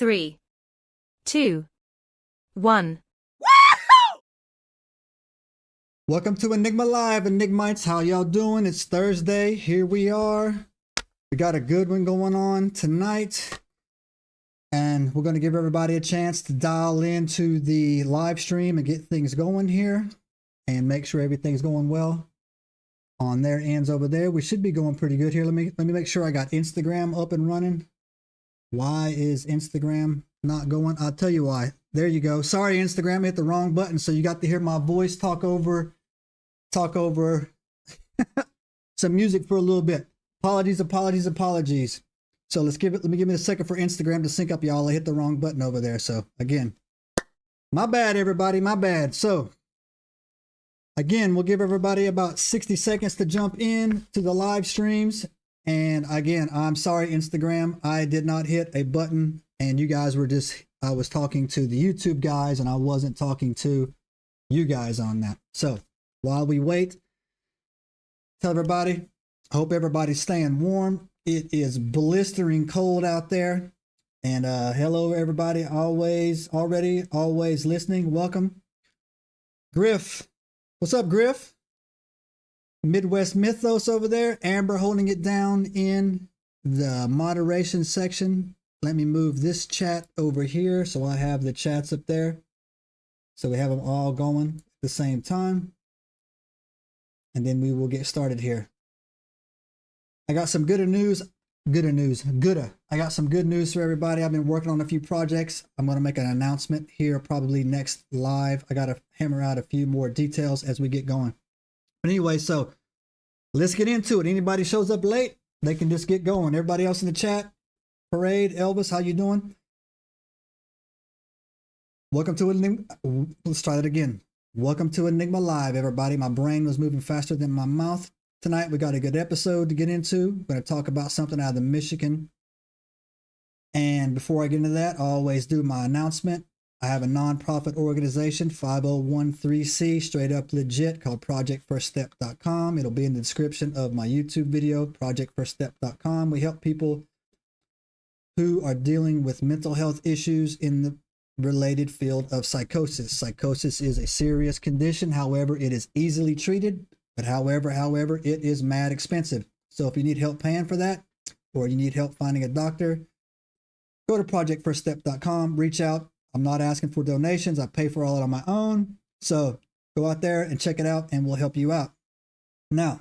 3, 2, 1. Welcome to Enigma Live, Enigmites. How y'all doing? It's Thursday. Here we are. We got a good one going on tonight. And we're going to give everybody a chance to dial into the live stream and get things going here. And make sure everything's going well on their ends over there. We should be going pretty good here. Let me make sure I got Instagram up and running. Why is Instagram not going? I'll tell you why. There you go. Sorry, Instagram, I hit the wrong button. So you got to hear my voice talk over some music for a little bit. Apologies. So let me give it a second for Instagram to sync up, y'all. I hit the wrong button over there. So again, my bad, everybody, my bad. So again, we'll give everybody about 60 seconds to jump in to the live streams. And again, I'm sorry, Instagram, I did not hit a button and you guys were I was talking to the YouTube guys and I wasn't talking to you guys on that. So while we wait, tell everybody, I hope everybody's staying warm. It is blistering cold out there. And hello, everybody, always listening. Welcome. Griff. What's up, Griff? Midwest Mythos over there. Amber holding it down in the moderation section. Let me move this chat over here so I have the chats up there. So we have them all going at the same time. And then we will get started here. I got some gooder news. I got some good news for everybody. I've been working on a few projects. I'm going to make an announcement here probably next live. I got to hammer out a few more details as we get going. But anyway, so let's get into it. Anybody shows up late, they can just get going. Everybody else in the chat, Parade, Elvis, how you doing? Welcome to Enigma. Let's try that again. Welcome to Enigma Live, everybody. My brain was moving faster than my mouth. Tonight, we got a good episode to get into. We're going to talk about something out of the Michigan. And before I get into that, I always do my announcement. I have a nonprofit organization, 5013C, straight up legit, called projectfirststep.com. It'll be in the description of my YouTube video, projectfirststep.com. We help people who are dealing with mental health issues in the related field of psychosis. Psychosis is a serious condition. However, it is easily treated. But however, it is mad expensive. So if you need help paying for that, or you need help finding a doctor, go to projectfirststep.com, reach out. I'm not asking for donations. I pay for all it on my own. So go out there and check it out and we'll help you out. Now,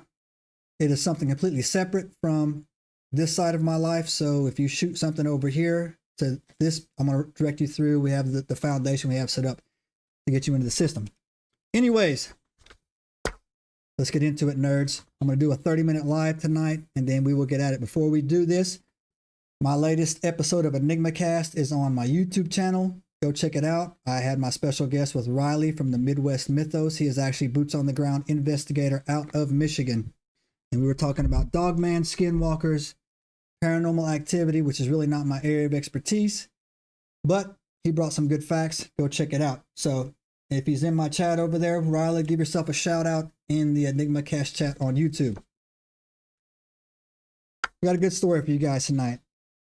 it is something completely separate from this side of my life. So if you shoot something over here to this, I'm going to direct you through. We have the foundation we have set up to get you into the system. Anyways, let's get into it, nerds. I'm going to do a 30-minute live tonight, and then we will get at it. Before we do this, my latest episode of Enigma Cast is on my YouTube channel. Go check it out. I had my special guest with Riley from the Midwest Mythos. He is actually boots-on-the-ground investigator out of Michigan. And we were talking about Dogman, skinwalkers, paranormal activity, which is really not my area of expertise. But he brought some good facts. Go check it out. So if he's in my chat over there, Riley, give yourself a shout out in the Enigma Cast chat on YouTube. We got a good story for you guys tonight.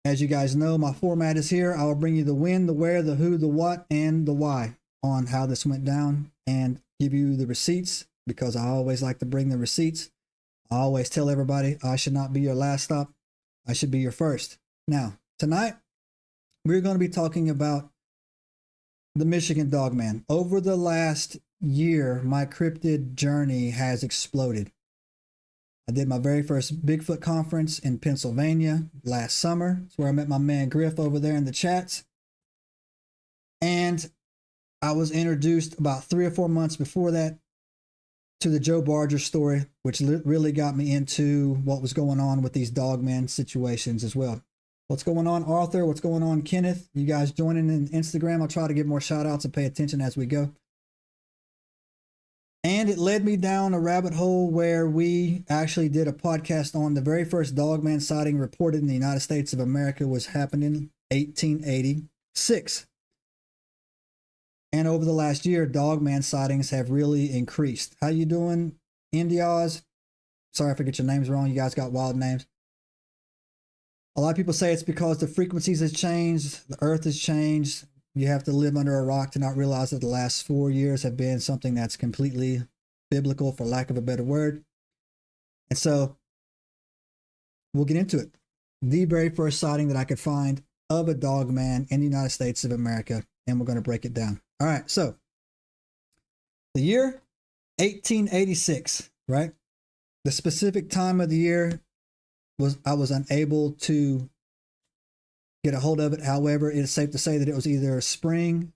As you guys know, my format is here. I will bring you the when, the where, the who, the what, and the why on how this went down and give you the receipts because I always like to bring the receipts. I always tell everybody I should not be your last stop. I should be your first. Now, tonight, we're going to be talking about the Michigan Dogman. Over the last year, my cryptid journey has exploded. I did my very first Bigfoot conference in Pennsylvania last summer. It's where I met my man Griff over there in the chats. And I was introduced about 3 or 4 months before that to the Joe Barger story, which really got me into what was going on with these Dogman situations as well. What's going on, Arthur? What's going on, Kenneth? You guys joining in Instagram? I'll try to give more shout outs and pay attention as we go. And it led me down a rabbit hole where we actually did a podcast on the very first Dogman sighting reported in the United States of America was happening in 1886. And over the last year, Dogman sightings have really increased. How you doing, Indiaz? Sorry if I get your names wrong. You guys got wild names. A lot of people say it's because the frequencies has changed, the earth has changed. You have to live under a rock to not realize that the last 4 years have been something that's completely biblical, for lack of a better word. And so we'll get into it. The very first sighting that I could find of a dogman in the United States of America, and we're going to break it down. All right, so the year 1886, right? The specific time of the year I was unable to get a hold of it. However, it is safe to say that it was either spring,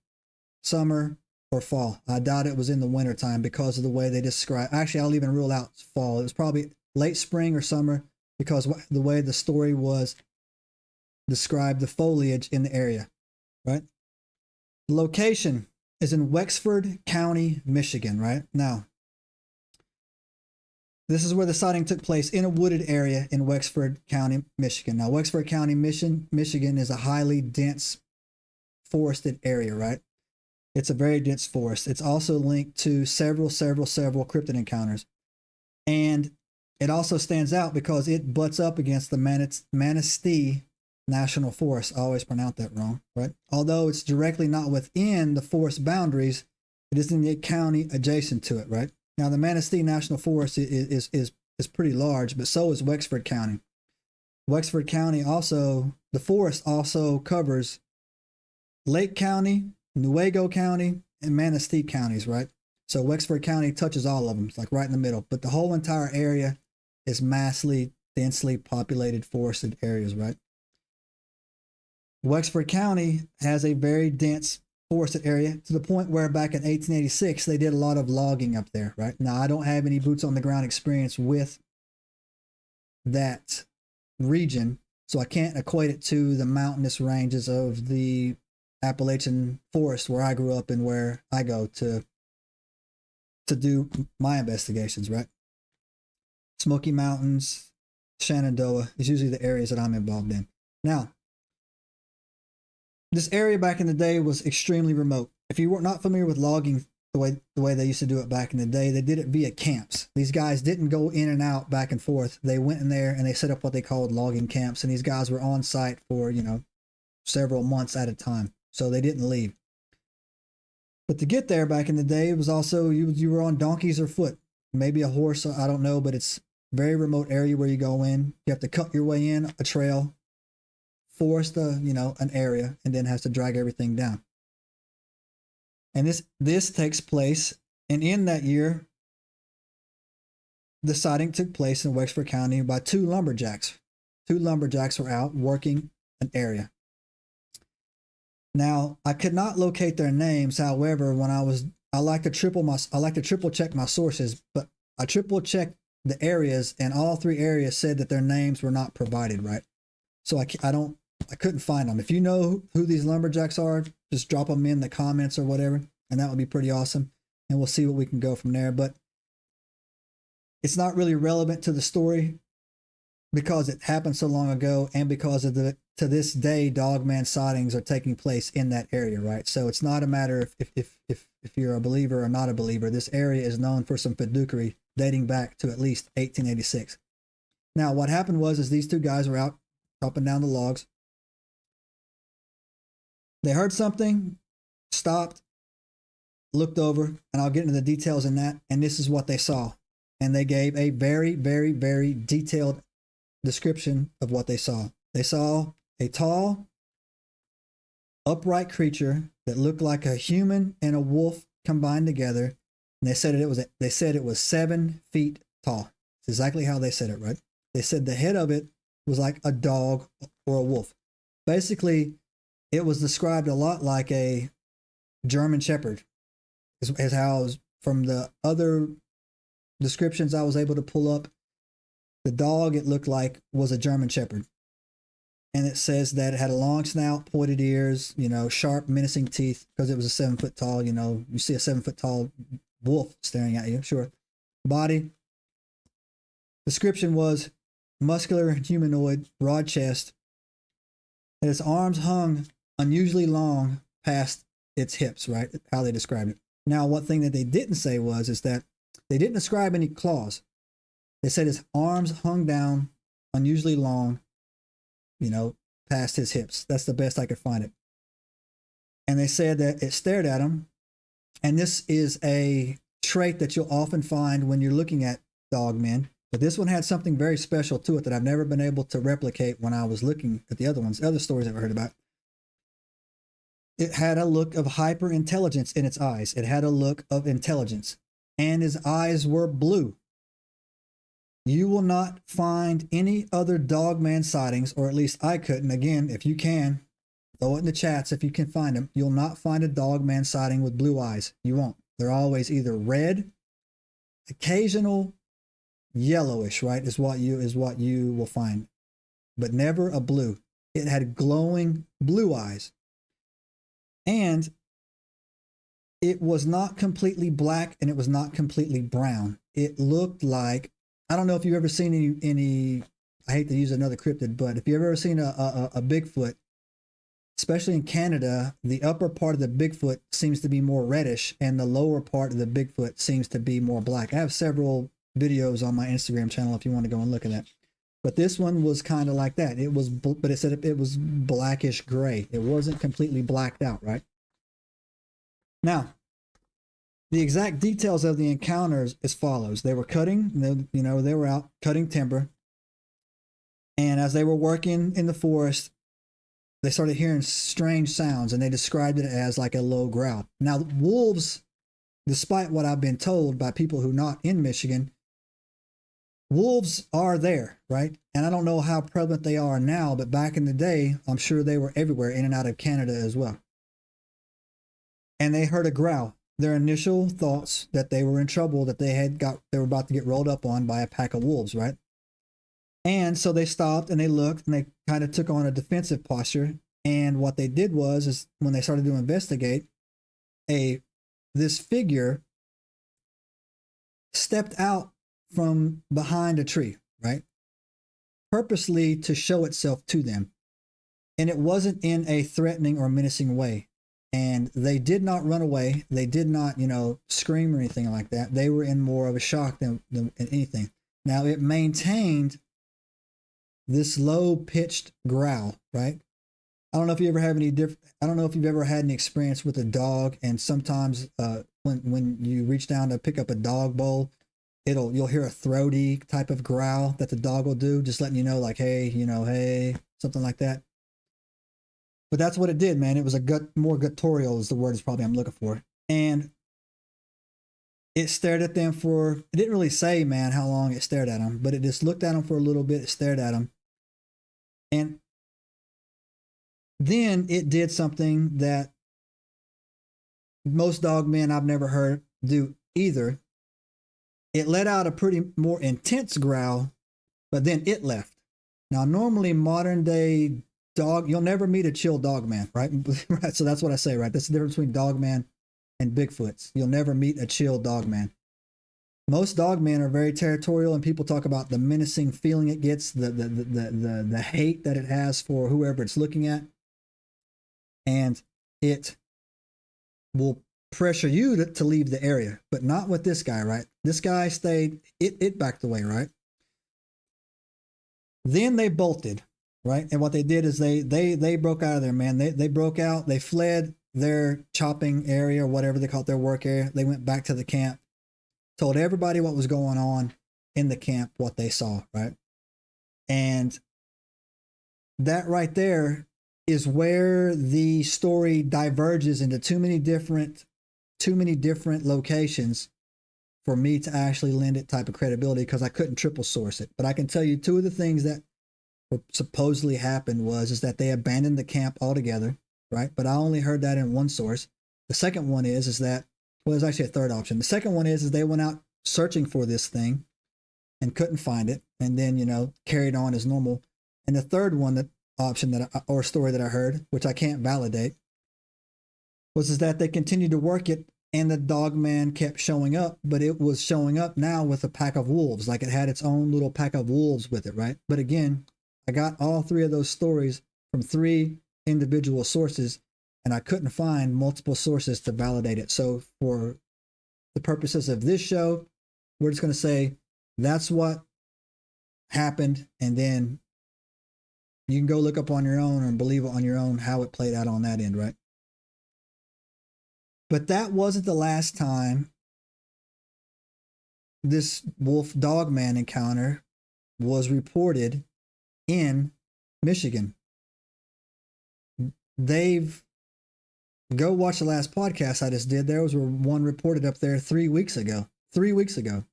summer, or fall. I doubt it was in the winter time because of the way they describe. Actually, I'll even rule out fall. It was probably late spring or summer because the way the story was described, the foliage in the area, right? The location is in Wexford County, Michigan, right? Now, this is where the sighting took place, in a wooded area in Wexford County, Michigan. Now, Wexford County, Michigan is a highly dense forested area, right? It's a very dense forest. It's also linked to several cryptid encounters. And it also stands out because it butts up against the Manistee National Forest. I always pronounce that wrong, right? Although it's directly not within the forest boundaries, it is in the county adjacent to it, right? Now, the Manistee National Forest is pretty large, but so is Wexford County. Wexford County also, the forest also covers Lake County, Newaygo County, and Manistee counties, right? So Wexford County touches all of them. It's like right in the middle. But the whole entire area is massively, densely populated forested areas, right? Wexford County has a very dense forested area to the point where back in 1886 they did a lot of logging up there, right? Now, I don't have any boots on the ground experience with that region, so I can't equate it to the mountainous ranges of the Appalachian forest where I grew up and where I go to do my investigations, right? Smoky Mountains, Shenandoah is usually the areas that I'm involved in. Now, this area back in the day was extremely remote. If you were not familiar with logging the way they used to do it back in the day, they did it via camps. These guys didn't go in and out back and forth. They went in there and they set up what they called logging camps, and these guys were on site for, several months at a time. So they didn't leave. But to get there back in the day, it was also, you were on donkeys or foot, maybe a horse, I don't know, but it's a very remote area where you go in. You have to cut your way in a trail, forest an area, and then has to drag everything down. And this takes place, and in that year, the sighting took place in Wexford County by two lumberjacks. Two lumberjacks were out working an area. Now, I could not locate their names. However, I like to triple check my sources, but I triple checked the areas, and all three areas said that their names were not provided, right? So I couldn't find them. If you know who these lumberjacks are, just drop them in the comments or whatever, and that would be pretty awesome. And we'll see what we can go from there. But it's not really relevant to the story because it happened so long ago, and because of to this day, dogman sightings are taking place in that area, right? So it's not a matter if you're a believer or not a believer. This area is known for some fiduciary dating back to at least 1886. Now, what happened was these two guys were out chopping down the logs. They heard something, stopped, looked over, and I'll get into the details in that, and this is what they saw. And they gave a very, very, very detailed description of what they saw. They saw a tall, upright creature that looked like a human and a wolf combined together. And they said it was 7 feet tall. It's exactly how they said it, right? They said the head of it was like a dog or a wolf. Basically, it was described a lot like a German Shepherd, is how, from the other descriptions I was able to pull up, the dog, it looked like, was a German Shepherd. And it says that it had a long snout, pointed ears, sharp, menacing teeth, because it was a 7 foot tall, you see a 7 foot tall wolf staring at you, sure. Body description was muscular, humanoid, broad chest, and its arms hung unusually long past its hips, right? How they described it. Now, one thing that they didn't say is that they didn't describe any claws. They said his arms hung down unusually long, past his hips. That's the best I could find it. And they said that it stared at him. And this is a trait that you'll often find when you're looking at dogmen. But this one had something very special to it that I've never been able to replicate when I was looking at the other stories I've heard about. It had a look of hyper intelligence in its eyes. It had a look of intelligence. And his eyes were blue. You will not find any other dogman sightings, or at least I couldn't. Again, if you can, throw it in the chats if you can find them. You'll not find a dogman sighting with blue eyes. You won't. They're always either red, occasional yellowish, right, is what you will find, but never a blue. It had glowing blue eyes. And it was not completely black and it was not completely brown. It looked like, I don't know if you've ever seen any I hate to use another cryptid, but if you've ever seen a Bigfoot, especially in Canada, the upper part of the Bigfoot seems to be more reddish and the lower part of the Bigfoot seems to be more black. I have several videos on my Instagram channel if you want to go and look at that. But this one was kind of like that. It was, but it said it was blackish gray. It wasn't completely blacked out, right? Now, the exact details of the encounters as follows. They were cutting, they were out cutting timber. And as they were working in the forest, they started hearing strange sounds and they described it as like a low growl. Now, wolves, despite what I've been told by people who are not in Michigan, wolves are there, right? And I don't know how prevalent they are now, but back in the day, I'm sure they were everywhere in and out of Canada as well. And they heard a growl. Their initial thoughts that they were in trouble, that they were about to get rolled up on by a pack of wolves, right? And so they stopped and they looked and they kind of took on a defensive posture. And what they did is when they started to investigate, this figure stepped out from behind a tree, right? Purposely to show itself to them. And it wasn't in a threatening or menacing way. And they did not run away. They did not, scream or anything like that. They were in more of a shock than anything. Now, it maintained this low-pitched growl, right? I don't know if you ever have I don't know if you've ever had any experience with a dog, and sometimes when you reach down to pick up a dog bowl, you'll hear a throaty type of growl that the dog will do, just letting you know, like, hey, hey, something like that. But that's what it did, man. It was more guttural is the word is probably I'm looking for. And it stared at them it didn't really say, man, how long it stared at them, but it just looked at them for a little bit. It stared at them. And then it did something that most dogmen I've never heard do either. It let out a pretty more intense growl, but then it left. Now, normally modern day dog, you'll never meet a chill dogman, right? Right. So that's what I say, right? That's the difference between dogman and Bigfoots. You'll never meet a chill dogman. Most dogmen are very territorial, and people talk about the menacing feeling it gets, the hate that it has for whoever it's looking at, and it will pressure you to leave the area, but not with this guy, right? This guy stayed. It backed away, right? Then they bolted. Right. And what they did is they broke out of there, man. They broke out. They fled their chopping area or whatever they call it, their work area. They went back to the camp, told everybody what was going on in the camp, what they saw. Right. And that right there is where the story diverges into too many different locations for me to actually lend it type of credibility, because I couldn't triple source it. But I can tell you two of the things that what supposedly happened is that they abandoned the camp altogether, right? But I only heard that in one source. The second one is that, well, there's actually a third option. The second one is they went out searching for this thing and couldn't find it, and then, carried on as normal. And the third one, or story that I heard, which I can't validate, was that they continued to work it and the dogman kept showing up, but it was showing up now with a pack of wolves. Like it had its own little pack of wolves with it, right? But again, I got all three of those stories from three individual sources, and I couldn't find multiple sources to validate it. So for the purposes of this show, we're just going to say that's what happened. And then, You can go look up on your own and believe it on your own how it played out on that end, right? But that wasn't the last time this wolf dogman encounter was reported in Michigan. Go watch the last podcast I just did. There was one reported up there 3 weeks ago. 3 weeks ago.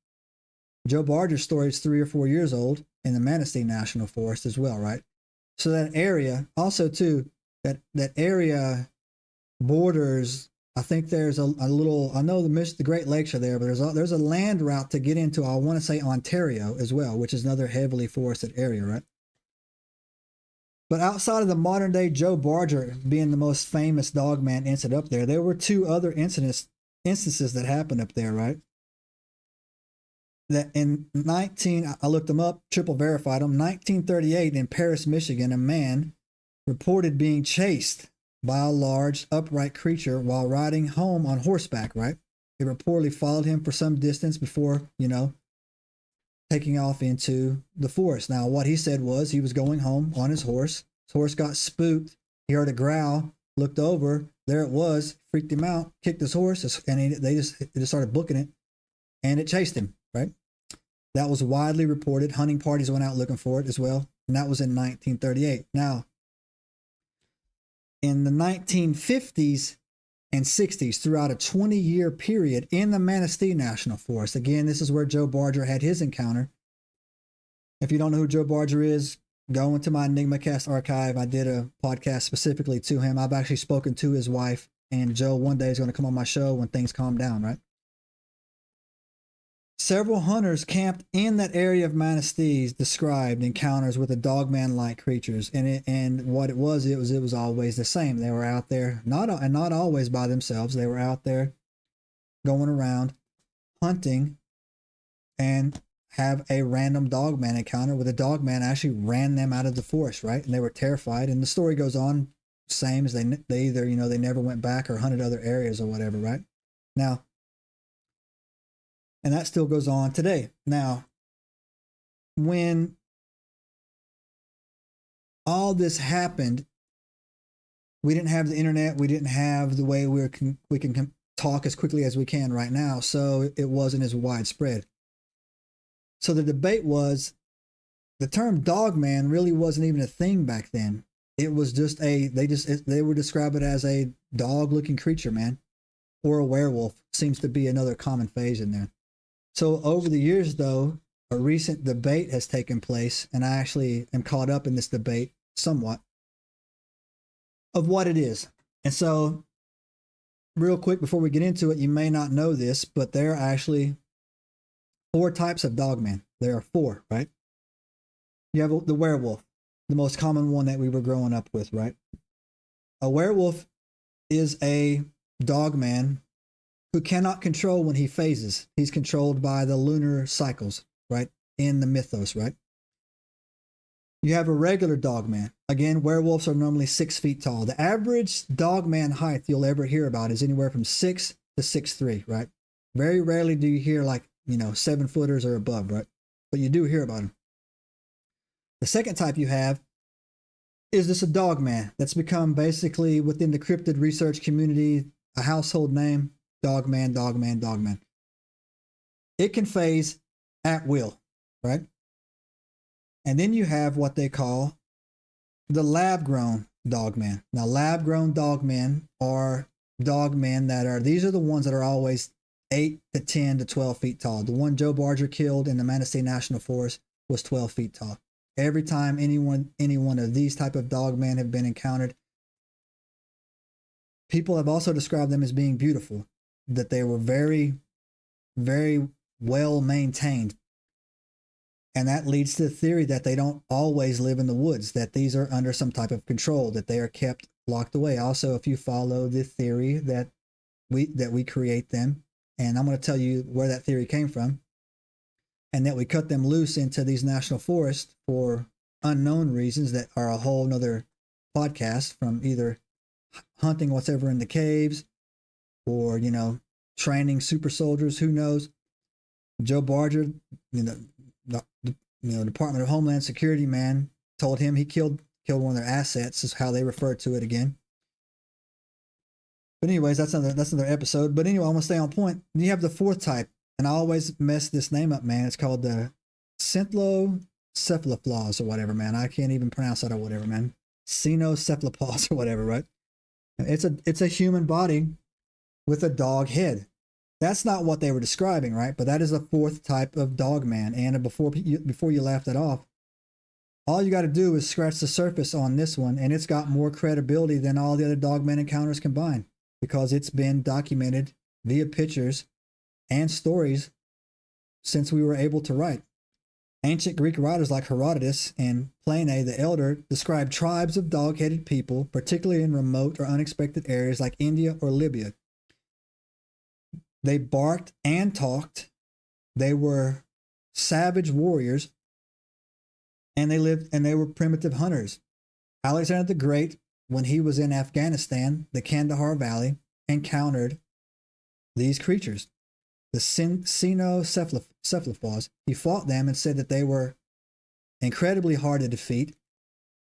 Joe Barger's story is 3 or 4 years old in the Manistee National Forest as well, right? So that area, also too, that area borders. I think there's a little. I know the Great Lakes are there, but there's a land route to get into. I want to say Ontario as well, which is another heavily forested area, right? But outside of the modern day Joe Barger being the most famous dogman incident up there were 2 other instances that happened up there, right? That I looked them up, triple verified them. 1938 in Paris, Michigan, a man reported being chased by a large upright creature while riding home on horseback, right? It reportedly followed him for some distance before, taking off into the forest. Now, what he said was he was going home on his horse. His horse got spooked. He heard a growl, looked over. There it was, freaked him out, kicked his horse, and they just started booking it, and it chased him, right? That was widely reported. Hunting parties went out looking for it as well, and that was in 1938. Now, in the 1950s and 60s, throughout a 20-year period in the Manistee National Forest. Again, this is where Joe Barger had his encounter. If you don't know who Joe Barger is, go into my EnigmaCast archive. I did a podcast specifically to him. I've actually spoken to his wife, and Joe one day is going to come on my show when things calm down, right? Several hunters camped in that area of Manistee described encounters with the dogman-like creatures, and what it was always the same. They were out there, not always by themselves. They were out there going around hunting, and have a random dogman encounter where the dogman actually ran them out of the forest, right? And they were terrified. And the story goes on, same as they either they never went back or hunted other areas or whatever, right? Now. And that still goes on today. Now, when all this happened, we didn't have the internet. We didn't have the way we can talk as quickly as we can right now. So it wasn't as widespread. So the debate was, the term dogman really wasn't even a thing back then. It was just they would describe it as a dog-looking creature, man, or a werewolf. Seems to be another common phase in there. So over the years, though, a recent debate has taken place, and I actually am caught up in this debate somewhat of what it is. And so, real quick, before we get into it, you may not know this, but there are actually 4 types of dogman. There are 4, right? You have the werewolf, the most common one that we were growing up with, right? A werewolf is a dogman who cannot control when he phases. He's controlled by the lunar cycles, right? In the mythos, right? You have a regular dogman. Again, werewolves are normally 6 feet tall. The average dogman height you'll ever hear about is anywhere from 6 to 6'3", right? Very rarely do you hear 7-footers or above, right? But you do hear about them. The second type you have is this a dogman that's become basically within the cryptid research community a household name. Dogman, dogman, dogman. It can phase at will, right? And then you have what they call the lab-grown dogman. Now, lab-grown dogmen are dogmen these are the ones that are always 8 to 10 to 12 feet tall. The one Joe Barger killed in the Manistee National Forest was 12 feet tall. Every time any one of these type of dogmen have been encountered, people have also described them as being beautiful, that they were very, very well maintained. And that leads to the theory that they don't always live in the woods, that these are under some type of control, that they are kept locked away. Also, if you follow the theory that we create them, and I'm going to tell you where that theory came from, and that we cut them loose into these national forests for unknown reasons that are a whole nother podcast, from either hunting what's ever in the caves or, training super soldiers, who knows. Joe Barger, Department of Homeland Security man told him he killed killed one of their assets, is how they refer to it again. But anyways, that's another episode. But anyway, I'm gonna stay on point. And you have the fourth type, and I always mess this name up, man. It's called the Cyclocephalopause or whatever, man. I can't even pronounce that or whatever, man. Cynocephalopause or whatever, right? It's a human body with a dog head. That's not what they were describing, right? But that is the fourth type of dogman. And before you laugh that off, all you got to do is scratch the surface on this one, and it's got more credibility than all the other dogman encounters combined, because it's been documented via pictures and stories since we were able to write. Ancient Greek writers like Herodotus and Pliny the Elder described tribes of dog-headed people, particularly in remote or unexpected areas like India or Libya. They barked and talked. They were savage warriors, and they were primitive hunters. Alexander the Great, when he was in Afghanistan, the Kandahar Valley, encountered these creatures, the cynocephalopause. He fought them and said that they were incredibly hard to defeat,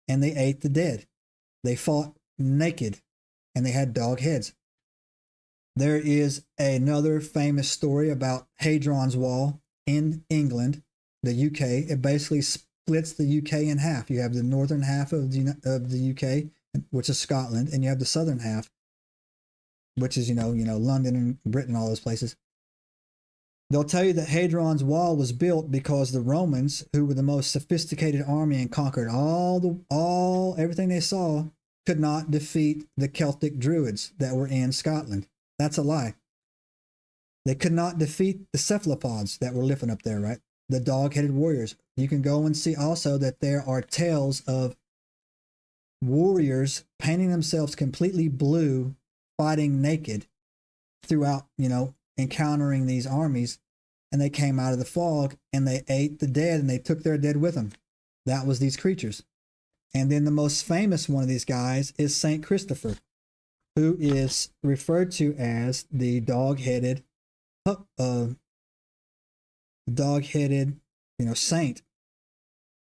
and they ate the dead. They fought naked, and they had dog heads. There is another famous story about Hadrian's Wall in England, the UK. It basically splits the UK in half. You have the northern half of the UK, which is Scotland, and you have the southern half, which is London and Britain, all those places. They'll tell you that Hadrian's Wall was built because the Romans, who were the most sophisticated army and conquered everything they saw, could not defeat the Celtic Druids that were in Scotland. That's a lie. They could not defeat the cephalopods that were living up there, right? The dog-headed warriors. You can go and see also that there are tales of warriors painting themselves completely blue, fighting naked throughout, encountering these armies, and they came out of the fog and they ate the dead and they took their dead with them. That was these creatures. And then the most famous one of these guys is Saint Christopher, who is referred to as the dog-headed saint.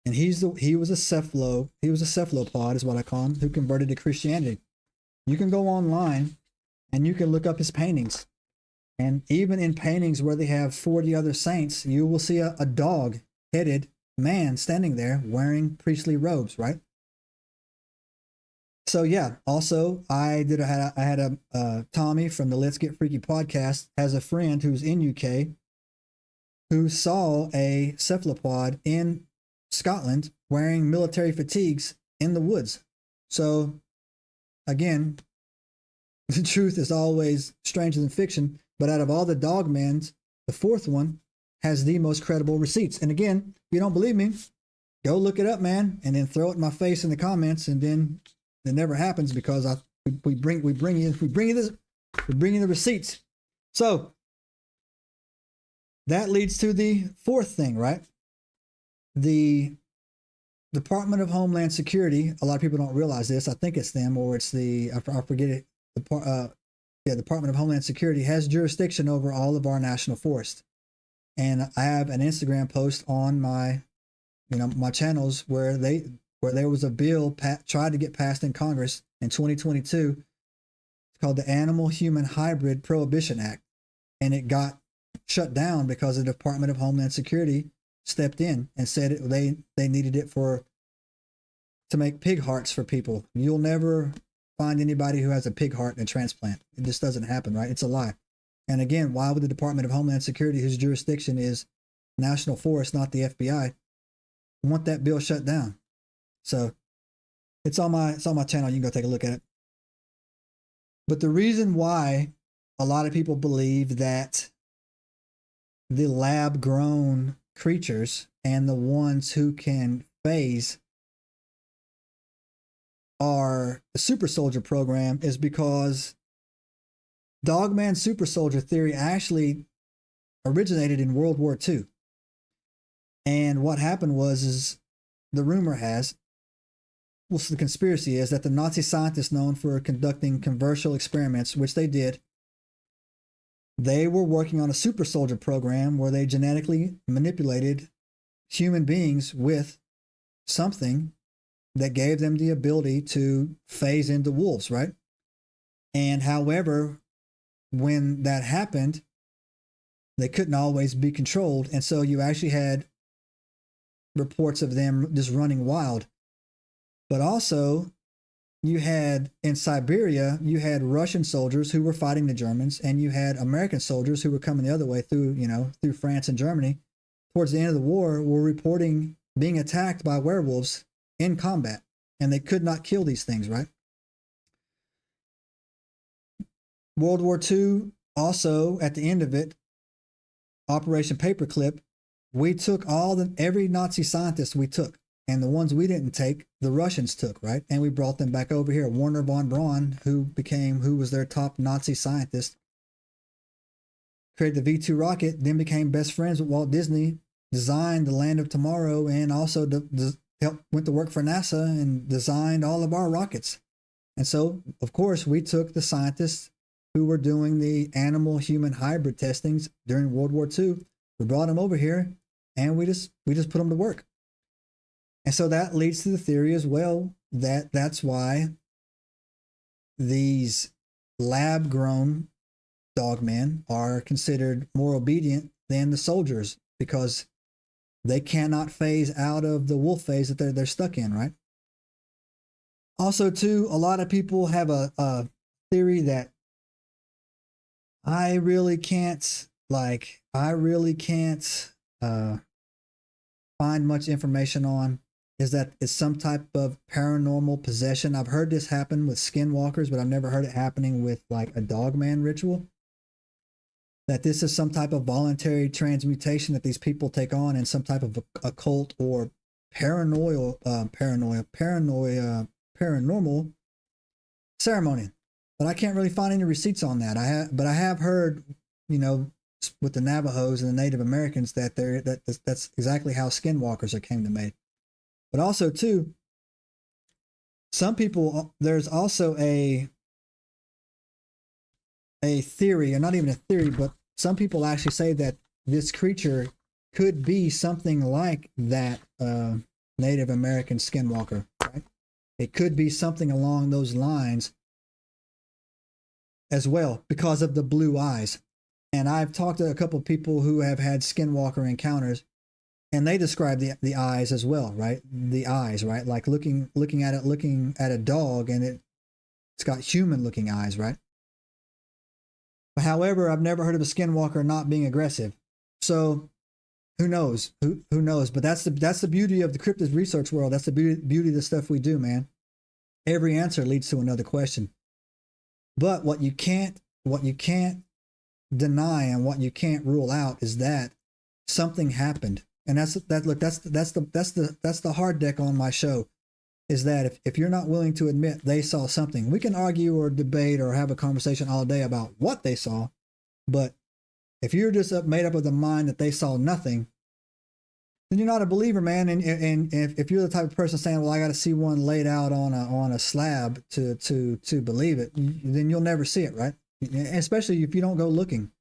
And he was a cephalopod is what I call him, who converted to Christianity. You can go online and you can look up his paintings. And even in paintings where they have 40 other saints, you will see a dog-headed man standing there wearing priestly robes, right? So yeah, also I had a Tommy from the Let's Get Freaky podcast has a friend who's in UK who saw a cephalopod in Scotland wearing military fatigues in the woods. So again, the truth is always stranger than fiction, but out of all the dogmans, the fourth one has the most credible receipts. And again, if you don't believe me, go look it up, man, and then throw it in my face in the comments, and then it never happens because we bring you the receipts. So that leads to the fourth thing, right? The Department of Homeland Security. A lot of people don't realize this. I think it's them, or it's I forget it. Department of Homeland Security has jurisdiction over all of our national forests. And I have an Instagram post on my channels where there was a bill tried to get passed in Congress in 2022. It's called the Animal-Human Hybrid Prohibition Act. And it got shut down because the Department of Homeland Security stepped in and said they needed it to make pig hearts for people. You'll never find anybody who has a pig heart in a transplant. It just doesn't happen, right? It's a lie. And again, why would the Department of Homeland Security, whose jurisdiction is national forest, not the FBI, want that bill shut down? So it's on my channel. You can go take a look at it. But the reason why a lot of people believe that the lab-grown creatures and the ones who can phase are the super soldier program is because Dogman super soldier theory actually originated in World War II. And what happened is the rumor has, the conspiracy is that the Nazi scientists known for conducting controversial experiments, which they did, they were working on a super soldier program where they genetically manipulated human beings with something that gave them the ability to phase into wolves, right? And however, when that happened, they couldn't always be controlled. And so you actually had reports of them just running wild. But also, you had in Siberia, you had Russian soldiers who were fighting the Germans, and you had American soldiers who were coming the other way through, through France and Germany. Towards the end of the war, were reporting being attacked by werewolves in combat, and they could not kill these things, right? World War II, also at the end of it, Operation Paperclip, we took every Nazi scientist we took. And the ones we didn't take, the Russians took, right? And we brought them back over here. Werner von Braun, who was their top Nazi scientist, created the V2 rocket, then became best friends with Walt Disney, designed the Land of Tomorrow, and also went to work for NASA and designed all of our rockets. And so, of course, we took the scientists who were doing the animal-human hybrid testings during World War II. We brought them over here, and we just put them to work. And so that leads to the theory as well that that's why these lab-grown dogmen are considered more obedient than the soldiers, because they cannot phase out of the wolf phase that they're stuck in, right? Also, too, a lot of people have a theory that I really can't find much information on, is that it's some type of paranormal possession. I've heard this happen with skinwalkers, but I've never heard it happening with like a dogman ritual. That this is some type of voluntary transmutation that these people take on in some type of occult or paranormal ceremony. But I can't really find any receipts on that. I have heard, with the Navajos and the Native Americans that that's exactly how skinwalkers came to made. But also, too, some people, there's also a theory, or not even a theory, but some people actually say that this creature could be something like that Native American skinwalker, right? It could be something along those lines as well, because of the blue eyes. And I've talked to a couple of people who have had skinwalker encounters, and they describe the eyes as well, right? The eyes, right? Like looking at a dog, and it's got human looking eyes, right? However, I've never heard of a skinwalker not being aggressive. So who knows? Who knows? But that's the beauty of the cryptid research world. That's the beauty of the stuff we do, man. Every answer leads to another question. But what you can't deny and what you can't rule out is that something happened. And that's the hard deck on my show, is that if you're not willing to admit they saw something, we can argue or debate or have a conversation all day about what they saw. But if you're just made up of the mind that they saw nothing, then you're not a believer, man. And if you're the type of person saying, well, I got to see one laid out on a slab to believe it, then you'll never see it, right? Especially if you don't go looking.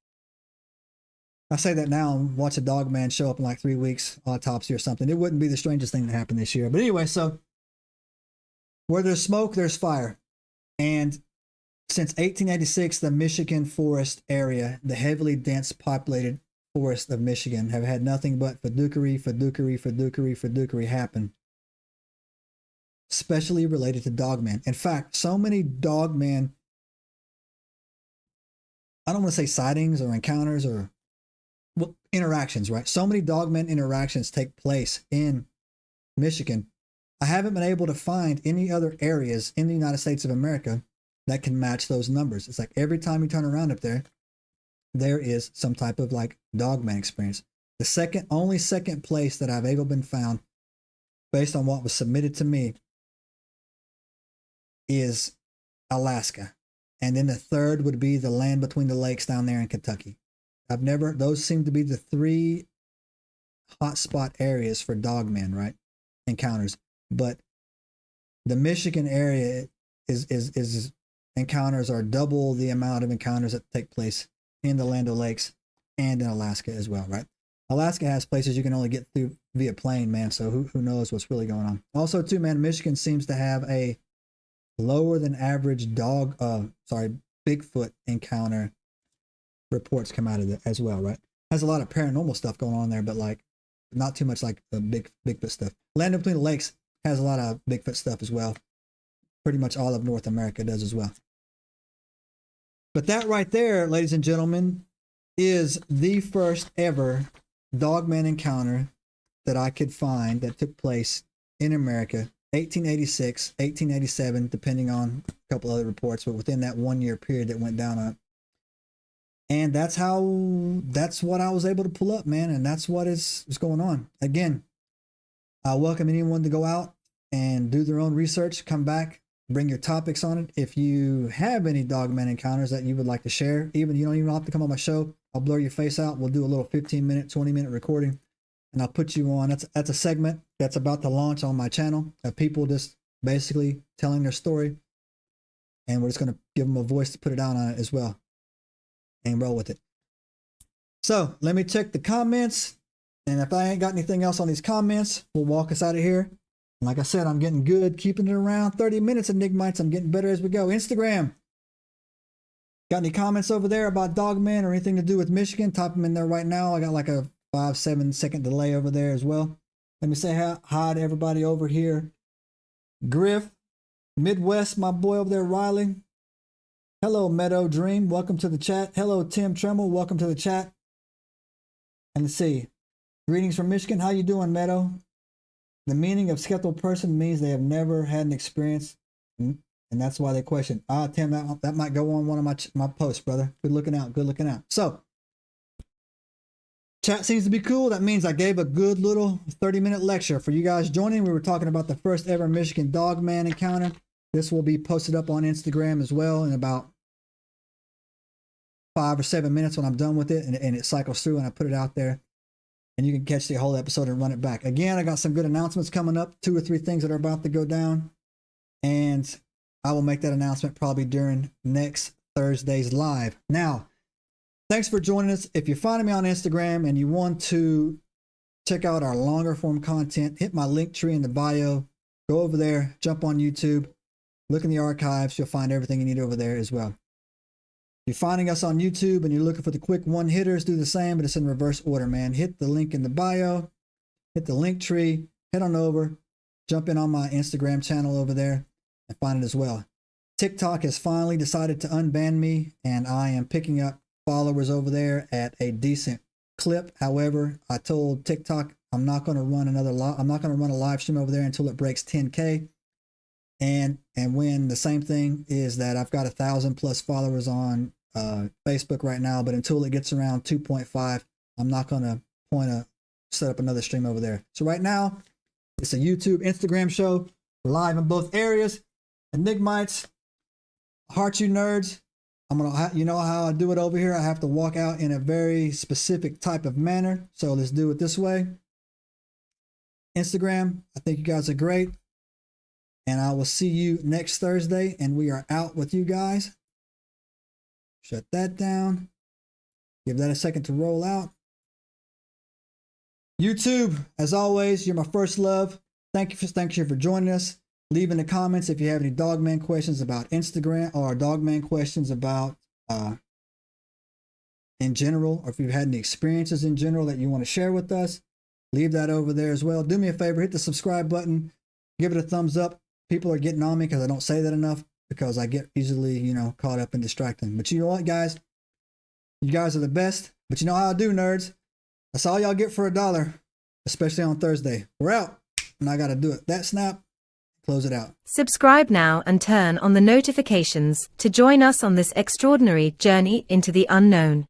I say that now and watch a dog man show up in like 3 weeks, autopsy or something. It wouldn't be the strangest thing that happened this year. But anyway, so where there's smoke, there's fire. And since 1886, the Michigan forest area, the heavily dense populated forest of Michigan, have had nothing but fiduciary happen, especially related to dogmen. In fact, so many dogmen, I don't want to say sightings or encounters or interactions, right? So many dogmen interactions take place in Michigan. I haven't been able to find any other areas in the United States of America that can match those numbers. It's like every time you turn around up there, there is some type of like dogman experience. The only second place that I've ever been found, based on what was submitted to me, is Alaska. And then the third would be the land between the lakes down there in Kentucky. Those seem to be the three hotspot areas for dogmen, right? Encounters. But the Michigan area is encounters are double the amount of encounters that take place in the Land O'Lakes and in Alaska as well, right? Alaska has places you can only get through via plane, man. So who knows what's really going on. Also, too, man, Michigan seems to have a lower than average Bigfoot encounter reports come out of it as well, right? Has a lot of paranormal stuff going on there, but like not too much like the Bigfoot stuff. Land Between the Lakes has a lot of Bigfoot stuff as well. Pretty much all of North America does as well. But that right there, ladies and gentlemen, is the first ever Dogman encounter that I could find that took place in America, 1886, 1887, depending on a couple other reports, but within that 1 year period that went down on. And that's what I was able to pull up, man. And that's what is going on. Again, I welcome anyone to go out and do their own research, come back, bring your topics on it. If you have any Dogman encounters that you would like to share, even you don't even have to come on my show. I'll blur your face out. We'll do a little 15-minute, 20-minute recording, and I'll put you on. That's a segment that's about to launch on my channel of people just basically telling their story, and we're just going to give them a voice to put it out on it as well and roll with it. So let me check the comments, and if I ain't got anything else on these comments, we'll walk us out of here. And like I said, I'm getting good, keeping it around 30 minutes, Enigmites. I'm getting better as we go. Instagram. Got any comments over there about Dogman or anything to do with Michigan? Type them in there right now. I got like a 5-7 second delay over there as well. Let me say hi to everybody over here. Griff, Midwest, my boy over there, Riley. Hello, Meadow Dream. Welcome to the chat. Hello, Tim Tremble. Welcome to the chat. And let's see. Greetings from Michigan. How you doing, Meadow? The meaning of skeptical person means they have never had an experience, and that's why they question. Tim, that might go on one of my posts, brother. Good looking out. Good looking out. So, chat seems to be cool. That means I gave a good little 30-minute lecture for you guys joining. We were talking about the first ever Michigan Dogman encounter. This will be posted up on Instagram as well in about 5 or 7 minutes when I'm done with it, and it cycles through and I put it out there. And you can catch the whole episode and run it back. Again, I got some good announcements coming up, 2 or 3 things that are about to go down. And I will make that announcement probably during next Thursday's live. Now, thanks for joining us. If you're finding me on Instagram and you want to check out our longer form content, hit my link tree in the bio. Go over there, jump on YouTube, look in the archives. You'll find everything you need over there as well. If you're finding us on YouTube and you're looking for the quick one-hitters, do the same, but it's in reverse order, man. Hit the link in the bio, hit the link tree, head on over, jump in on my Instagram channel over there and find it as well. TikTok has finally decided to unban me, and I am picking up followers over there at a decent clip. However, I told TikTok I'm not going to run a live stream over there until it breaks 10K. And when the same thing is that I've got 1,000+ followers on Facebook right now, but until it gets around 2.5, I'm not going to set up another stream over there. So right now, it's a YouTube, Instagram show. We're live in both areas. Enigmites, heart you nerds. You know how I do it over here. I have to walk out in a very specific type of manner. So let's do it this way. Instagram, I think you guys are great. And I will see you next Thursday, and we are out with you guys. Shut that down. Give that a second to roll out. YouTube, as always, you're my first love. Thank you for joining us. Leave in the comments if you have any Dogman questions about Instagram or Dogman questions about in general, or if you've had any experiences in general that you want to share with us. Leave that over there as well. Do me a favor, hit the subscribe button. Give it a thumbs up. People are getting on me because I don't say that enough, because I get easily, caught up in distracting. But you know what, guys? You guys are the best. But you know how I do, nerds. That's all y'all get for $1, especially on Thursday. We're out. And I got to do it. That snap, close it out. Subscribe now and turn on the notifications to join us on this extraordinary journey into the unknown.